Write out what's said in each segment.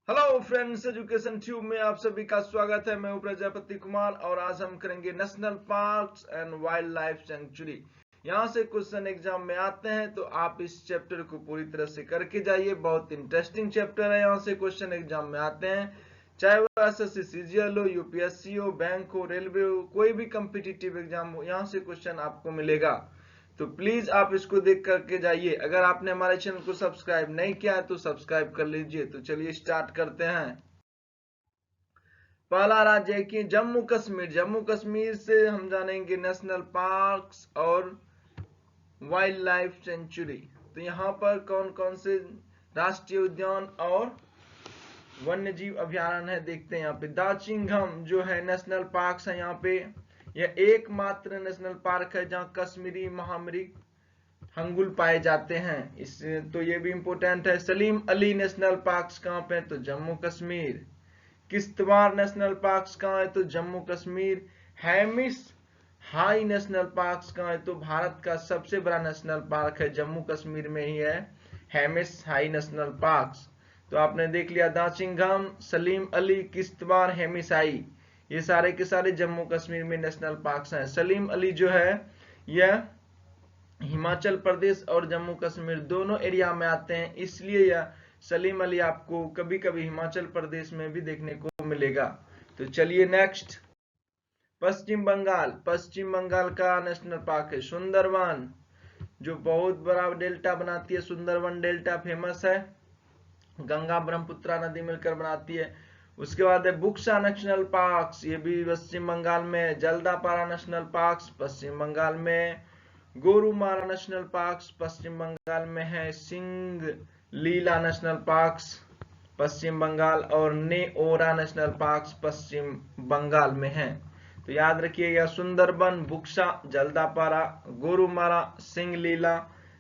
Hello friends, education tube में आप सभी का स्वागत है। मैं हूं प्रजापति कुमार और आज हम करेंगे national parks and wild life sanctuary. यहां से क्वेश्चन एग्जाम में आते हैं तो आप इस चैप्टर को पूरी तरह से करके जाइए। बहुत इंटरेस्टिंग चैप्टर है। यहां से क्वेश्चन एग्जाम में आते हैं, चाहे वो एसएससी सीजीएल हो, यूपीएससी हो, बैंक हो, रेलवे हो, कोई भी कम्पिटिटिव एग्जाम हो, यहाँ से क्वेश्चन आपको मिलेगा। तो प्लीज आप इसको देख करके जाइए। अगर आपने हमारे चैनल को सब्सक्राइब नहीं किया है तो सब्सक्राइब कर लीजिए। तो चलिए स्टार्ट करते हैं। पहला राज्य है कि जम्मू कश्मीर। जम्मू कश्मीर से हम जानेंगे नेशनल पार्क्स और वाइल्ड लाइफ सेंचुरी। तो यहाँ पर कौन कौन से राष्ट्रीय उद्यान और वन्य जीव अभ्यारण्य है देखते हैं। यहाँ पे दाचिंगम जो है नेशनल पार्क है। यहाँ पे यह एकमात्र नेशनल पार्क है जहाँ कश्मीरी महामृग हंगुल पाए जाते हैं। इस तो ये भी इंपोर्टेंट है। सलीम अली नेशनल पार्क कहाँ पे है तो जम्मू कश्मीर। किश्तवाड़ नेशनल पार्क कहाँ है तो Jammu Kashmir. Hemis high national park कहाँ है तो भारत का सबसे बड़ा नेशनल पार्क है, जम्मू कश्मीर में ही है हेमिस हाई नेशनल पार्क। तो आपने देख लिया दाचिंगम, सलीम अली, किश्तवाड़, हेमिस हाई, ये सारे के सारे जम्मू कश्मीर में नेशनल पार्क हैं। सलीम अली जो है यह हिमाचल प्रदेश और जम्मू कश्मीर दोनों एरिया में आते हैं, इसलिए यह सलीम अली आपको कभी कभी हिमाचल प्रदेश में भी देखने को मिलेगा। तो चलिए नेक्स्ट, पश्चिम बंगाल। पश्चिम बंगाल का नेशनल पार्क है सुंदरवन, जो बहुत बड़ा डेल्टा बनाती है। सुंदरवन डेल्टा फेमस है, गंगा ब्रह्मपुत्रा नदी मिलकर बनाती है। उसके बाद है बुक्सा नेशनल पार्क, ये भी पश्चिम बंगाल में। जल्दापारा नेशनल पार्क पश्चिम बंगाल में। गोरुमारा नेशनल पार्क पश्चिम बंगाल में है। सिंग लीला नेशनल पार्क पश्चिम बंगाल और नेओरा नेशनल पार्क पश्चिम बंगाल में है। तो याद रखिएगा, सुंदरबन, बुक्सा, जल्दापारा, गोरुमारा, सिंग लीला,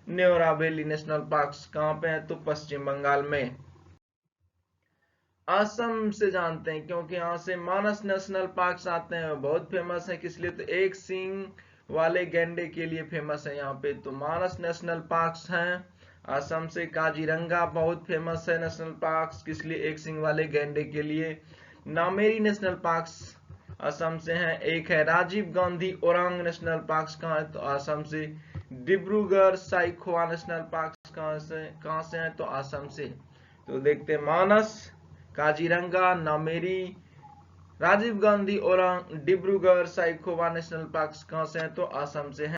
नेओरा वैली नेशनल पार्क कहाँ पे है तो पश्चिम बंगाल में। असम से जानते हैं, क्योंकि यहाँ से मानस नेशनल पार्क आते हैं, बहुत फेमस है। किस लिए तो एक सींग वाले गैंडे के लिए फेमस है यहाँ पे। तो मानस नेशनल पार्क हैं असम से। काजीरंगा बहुत फेमस है नेशनल पार्क, किस लिए एक सींग वाले गैंडे के लिए। नामेरी नेशनल पार्क असम से हैं। एक है राजीव गांधी ओरांग नेशनल पार्क कहाँ है तो असम से। डिब्रूगढ़ साइखोवा नेशनल पार्क कहाँ से है तो असम से। तो देखते हैं मानस, काजीरंगा, नामेरी, राजीव गांधी ओरांग, डिब्रूगढ़ साइखोवा नेशनल पार्क कहां से हैं तो असम से हैं।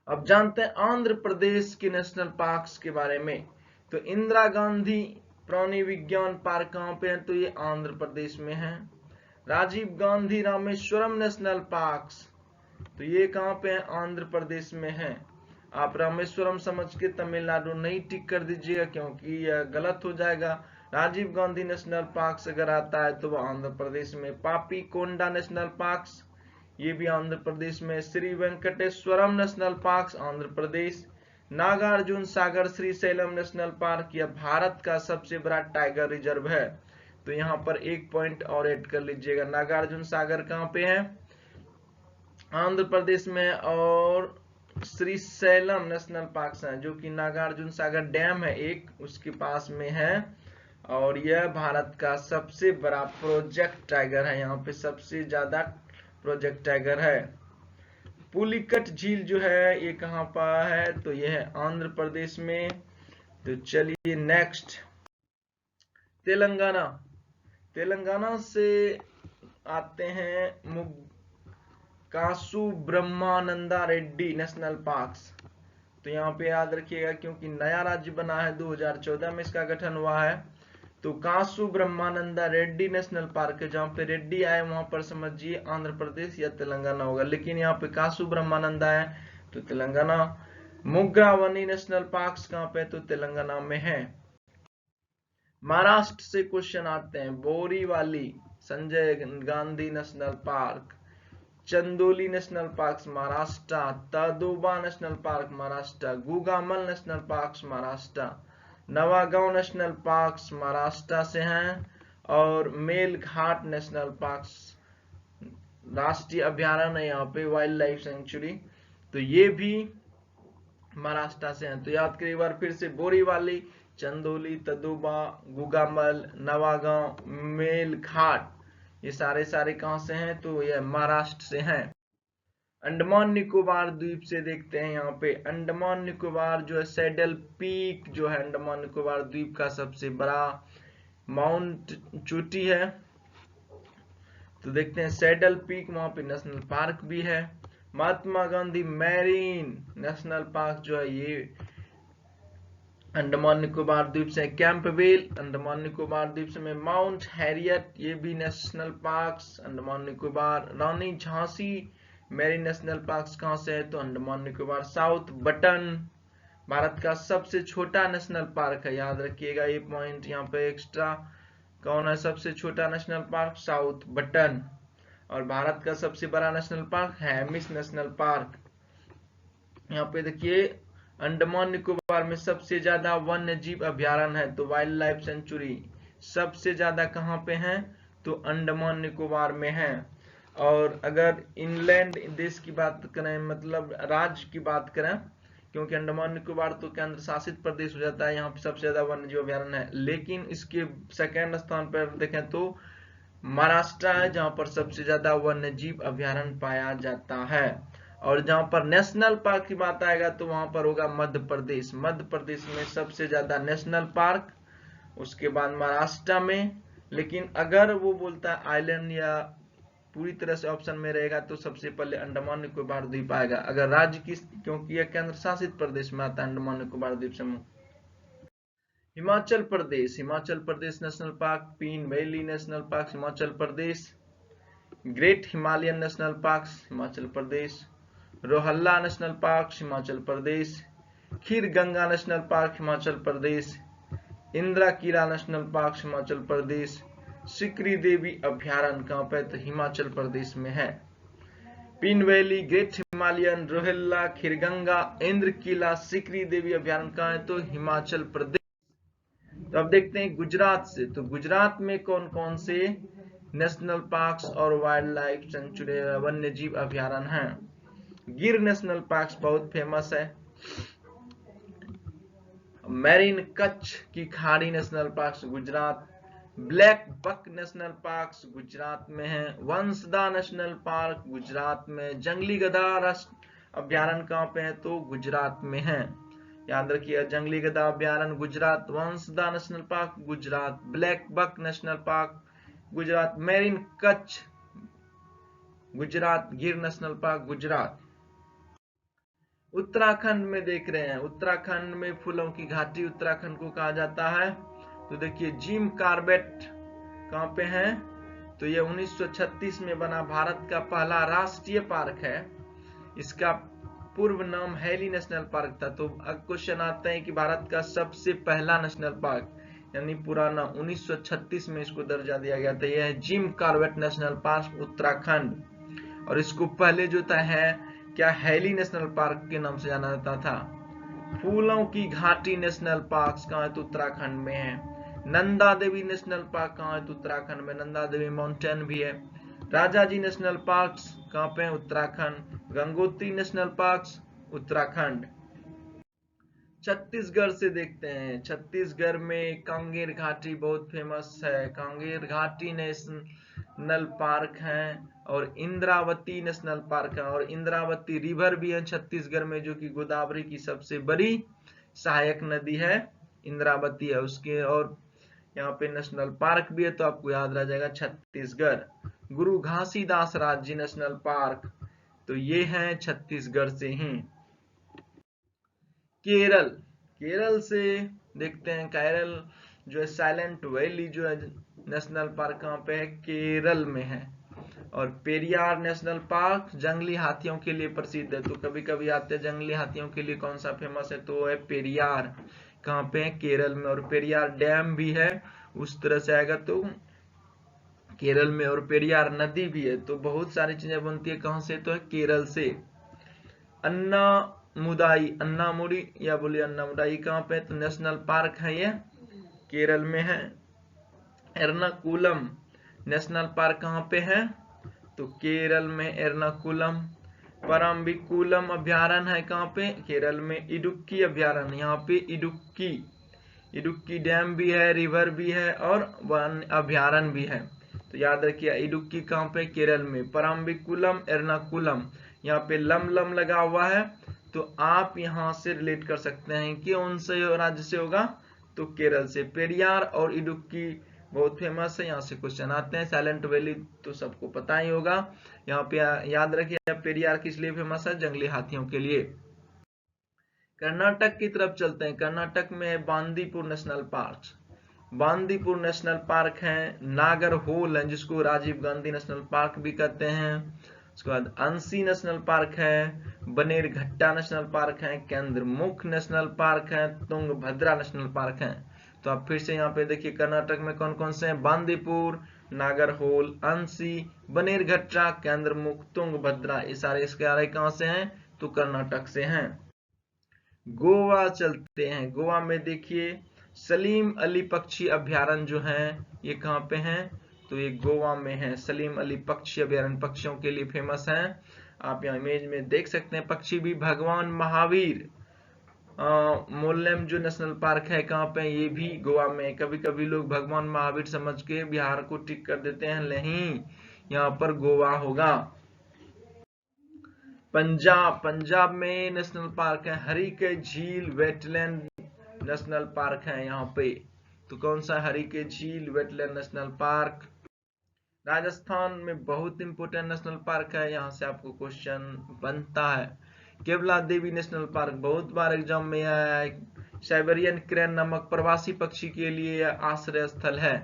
अब जानते हैं आंध्र प्रदेश के नेशनल पार्क्स के बारे में। तो इंदिरा गांधी प्राणी विज्ञान पार्क कहां पे है तो ये आंध्र प्रदेश में है। राजीव गांधी रामेश्वरम नेशनल पार्क, तो ये कहां पे है आंध्र प्रदेश में है। आप रामेश्वरम समझ के तमिलनाडु नहीं टिक कर दीजिएगा, क्योंकि यह गलत हो जाएगा। राजीव गांधी नेशनल पार्क अगर आता है तो वह आंध्र प्रदेश में। पापी कोंडा नेशनल पार्क, ये भी आंध्र प्रदेश में। Shri वेंकटेश्वरम national park Andhra Pradesh. Nagarjuna Sagar Srisailam national park, यह भारत का सबसे बड़ा टाइगर रिजर्व है। तो यहाँ पर एक पॉइंट और ऐड कर लीजिएगा। नागार्जुन सागर कहाँ पे है आंध्र प्रदेश में। और श्रीशैलम नेशनल पार्क है जो कि नागार्जुन सागर डैम है एक, उसके पास में है। और यह भारत का सबसे बड़ा प्रोजेक्ट टाइगर है, यहाँ पे सबसे ज्यादा प्रोजेक्ट टाइगर है। पुलिकट झील जो है ये कहाँ पर है तो यह है आंध्र प्रदेश में। तो चलिए नेक्स्ट, तेलंगाना। तेलंगाना से आते हैं कासु ब्रह्मानंदा रेड्डी नेशनल पार्क। तो यहाँ पे याद रखिएगा, क्योंकि नया राज्य बना है 2014 में इसका गठन हुआ है। तो कासु ब्रह्मानंदा रेड्डी नेशनल पार्क है, जहाँ पे रेड्डी आए वहां पर समझिए आंध्र प्रदेश या तेलंगाना होगा, लेकिन यहाँ पे कासु ब्रह्मानंदा है तो तेलंगाना। मुग्रावनी नेशनल पार्क कहाँ पे तो तेलंगाना में है। महाराष्ट्र से क्वेश्चन आते हैं। Borivali Sanjay Gandhi national park, Chandoli national park Maharashtra, Tadoba national park Maharashtra, Gugamal national park Maharashtra, Navegaon national park Maharashtra से हैं। और मेलघाट नेशनल पार्क राष्ट्रीय अभ्यारण्य यहाँ पे वाइल्ड लाइफ सेंचुरी, तो ये भी महाराष्ट्र से हैं। तो याद करिए एक बार फिर से, बोरीवाली, चंदोली, तदोबा, गुगामल, नवागांव, मेलघाट, ये सारे कहां से हैं? तो ये महाराष्ट्र से हैं। अंडमान निकोबार द्वीप से देखते हैं यहाँ पे अंडमान निकोबार जो है सैडल पीक जो है अंडमान निकोबार द्वीप का सबसे बड़ा माउंट चोटी है। तो देखते हैं सैडल पीक, वहां पे नेशनल पार्क भी है। Mahatma Gandhi marine national park जो है ये अंडमान निकोबार द्वीप से। कैंपबेल अंडमान निकोबार द्वीप से। माउंट हैरियट ये भी नेशनल पार्क अंडमान निकोबार। रानी झांसी मैरीन नेशनल पार्क कहां से है? तो अंडमान निकोबार। साउथ बटन भारत का सबसे छोटा नेशनल पार्क है, याद रखिएगा ये पॉइंट यहाँ पे एक्स्ट्रा। कौन है सबसे छोटा नेशनल पार्क? South button. और भारत का सबसे बड़ा national park Hemis national park. यहाँ पे देखिए अंडमान निकोबार में सबसे ज्यादा वन्य जीव अभ्यारण्य है, तो वाइल्ड लाइफ सेंचुरी सबसे ज्यादा कहाँ पे है? तो अंडमान निकोबार में है। और अगर इनलैंड देश की बात करें, मतलब राज्य की बात करें, क्योंकि अंडमान निकोबार तो केंद्र शासित प्रदेश हो जाता है, यहाँ पे सबसे ज्यादा वन्य जीव अभ्यारण्य है, लेकिन इसके सेकेंड स्थान पर देखें तो महाराष्ट्र है, जहां पर सबसे ज्यादा वन्य जीव अभ्यारण्य पाया जाता है। और जहां पर नेशनल पार्क की बात आएगा तो वहां पर होगा मध्य प्रदेश। मध्य प्रदेश में सबसे ज्यादा नेशनल पार्क, उसके बाद महाराष्ट्र में। लेकिन अगर वो बोलता है आइलैंड या पूरी तरह से ऑप्शन में रहेगा तो सबसे पहले अंडमान निकोबार द्वीप आएगा। अगर राज्य की, क्योंकि यह केंद्र शासित प्रदेश में आता है अंडमान निकोबार द्वीप समूह। Himachal Pradesh, Himachal Pradesh national park, Pin valley national park Himachal Pradesh, great Himalayan national park Himachal Pradesh, Rohalla national park Himachal Pradesh, Kheer Ganga national park Himachal Pradesh, Indira Killa national park Himachal Pradesh, Shikari Devi अभ्यारण्य कहां पे? तो हिमाचल प्रदेश में है। पिन वैली, ग्रेट हिमालयन, रोहल्ला, खीरगंगा, इंद्र किला, सिकरी देवी अभ्यारण्य कहां है? तो हिमाचल प्रदेश। तो अब देखते हैं गुजरात से, तो गुजरात में कौन कौन से नेशनल पार्क्स और वाइल्ड लाइफ सेंचुरी वन्य जीव अभ्यारण्य हैं? गिर नेशनल पार्क बहुत फेमस है। मैरीन कच्छ की खाड़ी national park Gujarat. Black buck national park Gujarat में है। वंसदा नेशनल पार्क गुजरात में। जंगली गधा अभ्यारण्य कहां पे है? तो गुजरात में है, याद रखिए जंगली गधा अभ्यारण्य Gujarat, Vansda national park Gujarat, black buck national park Gujarat, marine Kutch Gujarat, Gir national park Gujarat. Uttarakhand में देख रहे हैं, उत्तराखंड में फूलों की घाटी उत्तराखंड को कहा जाता है। तो देखिए जिम कार्बेट कहां पे है? तो ये 1936 में बना भारत का पहला राष्ट्रीय पार्क है। इसका पूर्व नाम हैली नेशनल पार्क था। तो अब क्वेश्चन आता है कि भारत का सबसे पहला नेशनल पार्क यानी पुराना 1936 में इसको दर्जा दिया गया था, यह है Jim Corbett national park Uttarakhand. और इसको पहले जो था है क्या हैली नेशनल पार्क के नाम से जाना जाता था। फूलों की घाटी नेशनल पार्क कहां है? तो उत्तराखंड में है। नंदा देवी नेशनल पार्क कहां है? तो उत्तराखंड में, नंदा देवी माउंटेन भी है। राजाजी नेशनल पार्क कहां पे है? उत्तराखंड। Gangotri national park Uttarakhand. छत्तीसगढ़ से देखते हैं, छत्तीसगढ़ में कांगेर घाटी बहुत फेमस है। कांगेर घाटी नेशनल पार्क है और इंद्रावती नेशनल पार्क है। और इंद्रावती रिवर भी है छत्तीसगढ़ में, जो कि गोदावरी की सबसे बड़ी सहायक नदी है इंद्रावती है उसके। और यहाँ पे नेशनल पार्क भी है, तो आपको याद रह जाएगा छत्तीसगढ़। गुरु घासीदास राज्य नेशनल पार्क, तो ये है छत्तीसगढ़ से ही। केरल, केरल से देखते हैं, केरल जो है साइलेंट वैली जो है नेशनल पार्क कहां पे है? केरल में है। और पेरियार नेशनल पार्क जंगली हाथियों के लिए प्रसिद्ध है। तो कभी कभी आते हैं जंगली हाथियों के लिए कौन सा फेमस है? तो है पेरियार। कहां पे है? केरल में। और पेरियार डैम भी है, उस तरह से आएगा तो केरल में। और पेरियार नदी भी है। तो बहुत सारी चीजें बनती है कहां से? तो है केरल से। अन्ना मुदाई, अन्नामुडी या बोलिए अन्नामुदाई कहां पे? तो नेशनल पार्क है, ये केरल में है। एर्नाकुलम नेशनल पार्क कहां पे है? तो केरल में एर्नाकुलम। परम्बिकुलम अभ्यारण्य है कहां पे? केरल में। इडुक्की अभ्यारण्य, यहाँ पे इडुक्की इडुक्की डैम भी है, रिवर भी है और वन अभ्यारण्य भी है। तो याद रखिए इडुक्की कहाँ पे, केरल में। परम्बिकुलम, एर्नाकुलम, यहाँ पे लम लम लगा हुआ है, तो आप यहाँ से रिलेट कर सकते हैं कि कौन से राज्य से होगा, तो केरल से। पेरियार और इडुक्की बहुत फेमस है, यहाँ से क्वेश्चन आते हैं। साइलेंट वैली तो सबको पता ही होगा। यहाँ पे याद रखिए पेरियार किस लिए फेमस है, जंगली हाथियों के लिए। कर्नाटक की तरफ चलते हैं। कर्नाटक में है Bandipur national park. Bandipur national park है, नागरहोल है जिसको राजीव गांधी नेशनल पार्क भी कहते हैं। उसके बाद अंसी नेशनल पार्क है, बनेरघट्टा नेशनल पार्क है, केंद्रमुख नेशनल पार्क है, तुंगभद्रा नेशनल पार्क है। तो आप फिर से यहाँ पे देखिए कर्नाटक में कौन कौन से हैं, बांदीपुर, नागरहोल, अंसी, बनेरघट्टा, केंद्रमुख, तुंगभद्रा, ये सारे इसके आ रहे कहां से हैं, तो कर्नाटक से हैं। गोवा चलते हैं। गोवा में देखिए सलीम अली पक्षी अभ्यारण्य जो है ये कहाँ पे है, तो ये गोवा में है। सलीम अली पक्षी अभ्यारण्य पक्षियों के लिए फेमस है। आप यहाँ इमेज में देख सकते हैं पक्षी भी। भगवान महावीर मोल्लेम जो नेशनल पार्क है कहाँ पे, ये भी गोवा में। कभी कभी लोग भगवान महावीर समझ के बिहार को टिक कर देते हैं, नहीं, यहाँ पर गोवा होगा। पंजाब में नेशनल पार्क है, हरिके झील वेटलैंड नेशनल पार्क है यहाँ पे। तो कौन सा, हरिके झील वेटलैंड नेशनल पार्क। राजस्थान में बहुत इंपोर्टेंट नेशनल पार्क है, यहाँ से आपको क्वेश्चन बनता है। केवला देवी नेशनल पार्क बहुत बार एग्जाम में आया है। साइबेरियन क्रेन नामक प्रवासी पक्षी के लिए आश्रय स्थल है।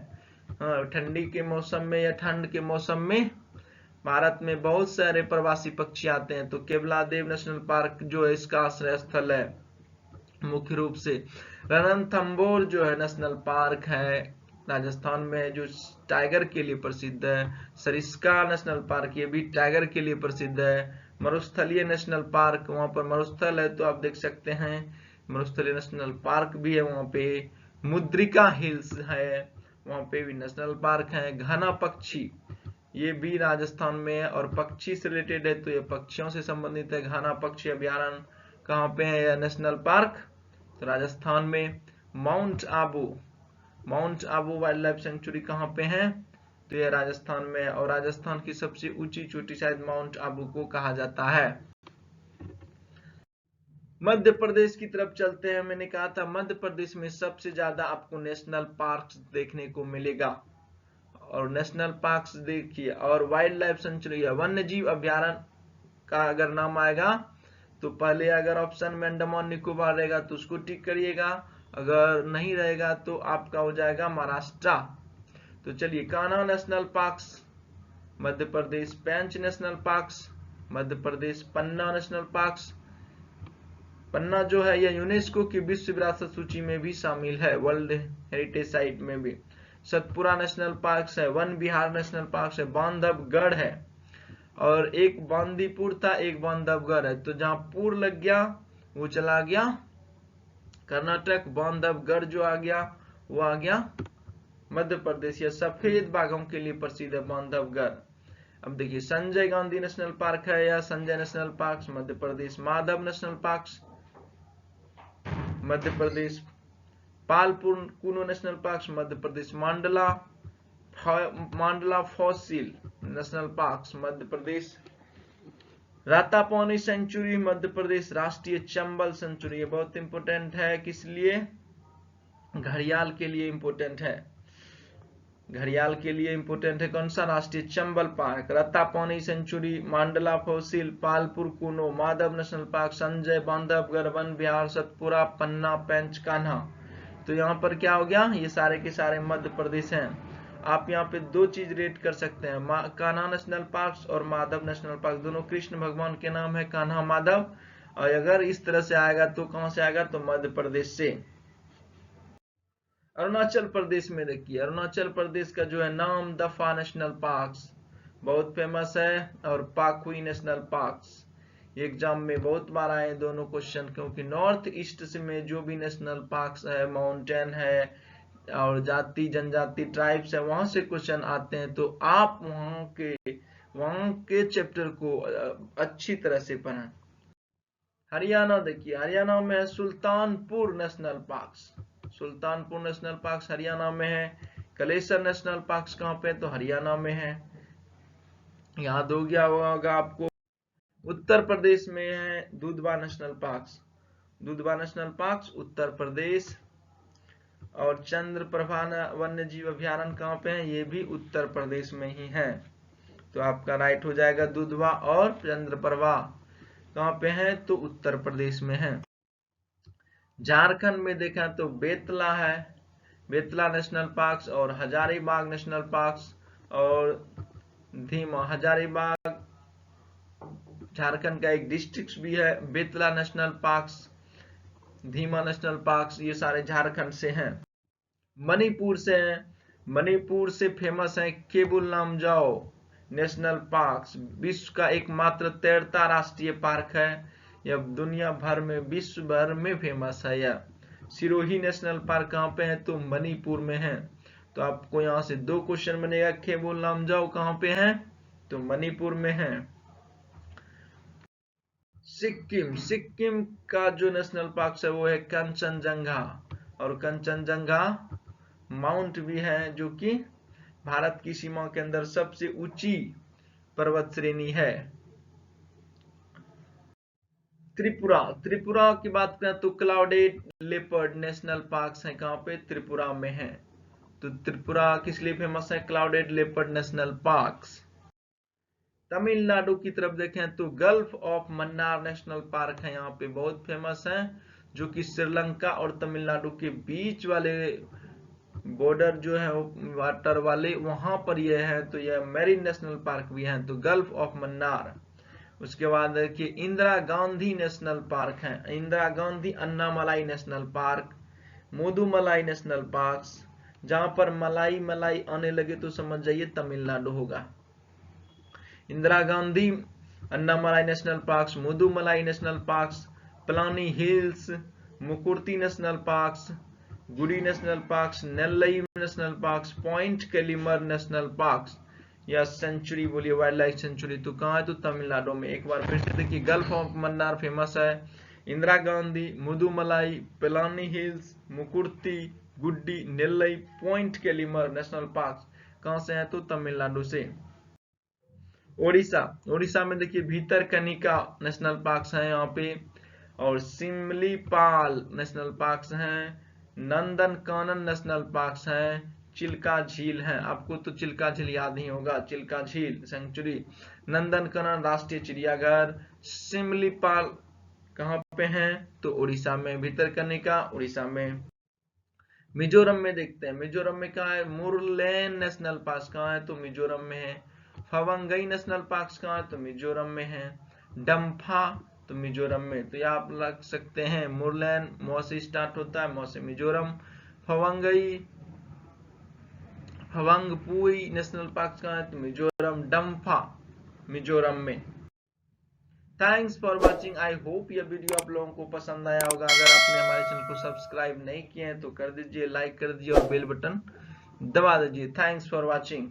ठंडी के मौसम में या ठंड के मौसम में भारत में बहुत सारे प्रवासी पक्षी आते हैं, तो केवलादेव नेशनल पार्क जो है इसका आश्रय स्थल है मुख्य रूप से। रणथंबोर जो है नेशनल पार्क है राजस्थान में, जो टाइगर के लिए प्रसिद्ध है। सरिस्का नेशनल पार्क ये भी टाइगर के लिए प्रसिद्ध है। मरुस्थलीय नेशनल पार्क, वहां पर मरुस्थल है तो आप देख सकते हैं मरुस्थलीय नेशनल पार्क भी है वहां पे। मुद्रिका हिल्स है, वहां पे भी नेशनल पार्क है। घना पक्षी ये भी राजस्थान में है और पक्षी से रिलेटेड है, तो ये पक्षियों से संबंधित है। घना पक्षी अभ्यारण्य कहाँ पे है यह नेशनल पार्क, तो राजस्थान में। Mount Abu wild life sanctuary कहाँ पे है, तो यह राजस्थान में है। और राजस्थान की सबसे ऊंची चोटी शायद माउंट आबू को कहा जाता है। मध्य प्रदेश की तरफ चलते हैं। मैंने कहा था मध्य प्रदेश में सबसे ज्यादा आपको नेशनल पार्क देखने को मिलेगा। और नेशनल पार्क्स देखिए और वाइल्ड लाइफ सेंचुरी है, वन्य जीव अभ्यारण्य का अगर नाम आएगा तो पहले अगर ऑप्शन में अंडमान निकोबार रहेगा तो उसको टिक करिएगा, अगर नहीं रहेगा तो आपका हो जाएगा महाराष्ट्र। तो चलिए, कान्हा नेशनल पार्क्स मध्य प्रदेश, पेंच नेशनल पार्क्स मध्य प्रदेश, पन्ना नेशनल पार्क्स। पन्ना जो है यह यूनेस्को की विश्व विरासत सूची में भी शामिल है, वर्ल्ड हेरिटेज साइट में भी। सतपुरा नेशनल पार्क है, वन विहार नेशनल पार्क है, बांधवगढ़ है, और एक बांदीपुर था एक बांधवगढ़ है। तो जहां पुर लग गया वो चला गया कर्नाटक, बांधवगढ़ जो आ गया वो आ गया मध्य प्रदेश। या सफेद बाघों के लिए प्रसिद्ध है बांधवगढ़। अब देखिए संजय गांधी नेशनल पार्क है या Sanjay national park Madhya Pradesh. Madhav national park Madhya Pradesh. Palpur कुनो नेशनल पार्क मध्य प्रदेश। मांडला fossil national park Madhya Pradesh. रातापौनी century Madhya Pradesh. राष्ट्रीय चंबल सेंचुरी ये बहुत इंपोर्टेंट है, किस लिए, घड़ियाल के लिए इंपोर्टेंट है। घड़ियाल के लिए इंपोर्टेंट है कौन सा, राष्ट्रीय Chambal park. Ratapani sanctuary, Mandla fossil, Palpur Kuno, Madhav national park, Sanjay, Bandhavgarh, Van Vihar, Satpura, Panna, Pench, Kanha. तो यहाँ पर क्या हो गया, ये सारे के सारे मध्य प्रदेश हैं। आप यहाँ पे दो चीज रेट कर सकते हैं, कान्हा नेशनल पार्क और माधव नेशनल पार्क, दोनों कृष्ण भगवान के नाम है, कान्हा माधव। और अगर इस तरह से आएगा तो कहां से आएगा, तो मध्य प्रदेश से। अरुणाचल प्रदेश में देखिए, अरुणाचल प्रदेश का जो है नाम दफा नेशनल पार्क बहुत फेमस है, और पाखुई नेशनल पार्क एग्जाम में बहुत बार आए दोनों क्वेश्चन, क्योंकि नॉर्थ ईस्ट से में जो भी नेशनल पार्क है, माउंटेन है और जाति जनजाति ट्राइब्स है, वहां से क्वेश्चन आते हैं। तो आप वहां के चैप्टर को अच्छी तरह से पढ़ें। हरियाणा देखिए, हरियाणा में Sultanpur national park. Sultanpur national park Haryana में है। कलेसर नेशनल पार्क कहाँ पे, तो हरियाणा में है। याद हो गया होगा आपको। उत्तर प्रदेश में है Dudhwa national park, Dudhwa national park Uttar Pradesh. और चंद्रप्रभा वन्य जीव अभ्यारण्य कहाँ पे है, ये भी उत्तर प्रदेश में ही है। तो आपका राइट हो जाएगा दुधवा और चंद्रप्रभा कहाँ पे है, तो उत्तर प्रदेश में है। झारखंड में देखा तो बेतला है, बेतला नेशनल पार्क और हजारीबाग नेशनल पार्क और धीमा। हजारीबाग झारखंड का एक डिस्ट्रिक्ट भी है। बेतला नेशनल पार्क, धीमा नेशनल पार्क, ये सारे झारखंड से हैं। मणिपुर से हैं, मणिपुर से फेमस है केबुल लामजाओ नेशनल पार्क, विश्व का एकमात्र तैरता राष्ट्रीय पार्क है। यह दुनिया भर में, विश्व भर में फेमस है। यह सिरोही नेशनल पार्क कहाँ पे है, तो मणिपुर में है। तो आपको यहाँ से 2 क्वेश्चन बनेगा। केबुल लामजाओ कहाँ पे है, तो मणिपुर में है। सिक्किम, सिक्किम का जो नेशनल पार्क है वो है कंचनजंगा, और कंचनजंगा माउंट भी है जो कि भारत की सीमा के अंदर सबसे ऊंची पर्वत श्रेणी है। त्रिपुरा, त्रिपुरा की बात करें तो क्लाउडेड लेपर्ड नेशनल पार्क है कहाँ पे, त्रिपुरा में है। तो त्रिपुरा किस लिए फेमस है, clouded leopard national park. Tamil Nadu की तरफ देखें तो gulf of Mannar national park है, यहाँ पे बहुत फेमस है, जो कि श्रीलंका और तमिलनाडु के बीच वाले बॉर्डर जो है वाटर वाले वहां पर यह है। तो यह मैरीन नेशनल पार्क भी है, तो गल्फ ऑफ मन्नार। उसके बाद देखिए इंदिरा गांधी नेशनल पार्क है, Indira Gandhi Anamalai national park, Mudumalai national park. जहां पर मलाई मलाई आने लगे तो समझ जाइए तमिलनाडु होगा। Indira Gandhi Anamalai national park, Mudumalai national park, Palani hills, Mukurthi national park, Guindy national park, Nellai national park, point Calimere national park या सेंचुरी बोलिए, वाइल्ड लाइफ सेंचुरी। तो कहाँ है, तो तमिलनाडु में। एक बार फिर से देखिए, गल्फ ऑफ मन्नार फेमस है, इंदिरा गांधी, मुदुमलाई, पेलानी हिल्स, मुकुर्ती, गुड्डी, Nellai, point Calimere national park कहाँ से है, तो तमिलनाडु से। ओडिशा, ओडिशा में देखिए भीतरकनिका नेशनल पार्क है यहाँ पे, और सिमलीपाल नेशनल पार्क है, नंदनकानन नेशनल पार्क है, चिल्का झील है। आपको तो चिल्का झील याद ही होगा, चिल्का झील सेंचुरी, नंदनकानन राष्ट्रीय चिड़ियाघर, सिमलीपाल कहाँ पे है, तो उड़ीसा में। भीतरकनिका उड़ीसा में। मिजोरम में देखते हैं, मिजोरम में कहाँ है, मुरलेन नेशनल पार्क कहाँ है, तो मिजोरम में है। फवंगई नेशनल पार्क कहाँ है, तो मिजोरम में है। डम्फा तो मिजोरम में। तो ये आप लग सकते हैं, मुरलैन मौ से स्टार्ट होता है, मौ से मिजोरम। फवंगई, फवंगपुई नेशनल पार्क कहाँ है, तो मिजोरम। डम्फा मिजोरम में। Thanks for watching. I hope यह वीडियो आप लोगों को पसंद आया होगा। अगर आपने हमारे चैनल को सब्सक्राइब नहीं किए हैं तो कर दीजिए, लाइक कर दीजिए और बेल बटन दबा दीजिए। Thanks for watching.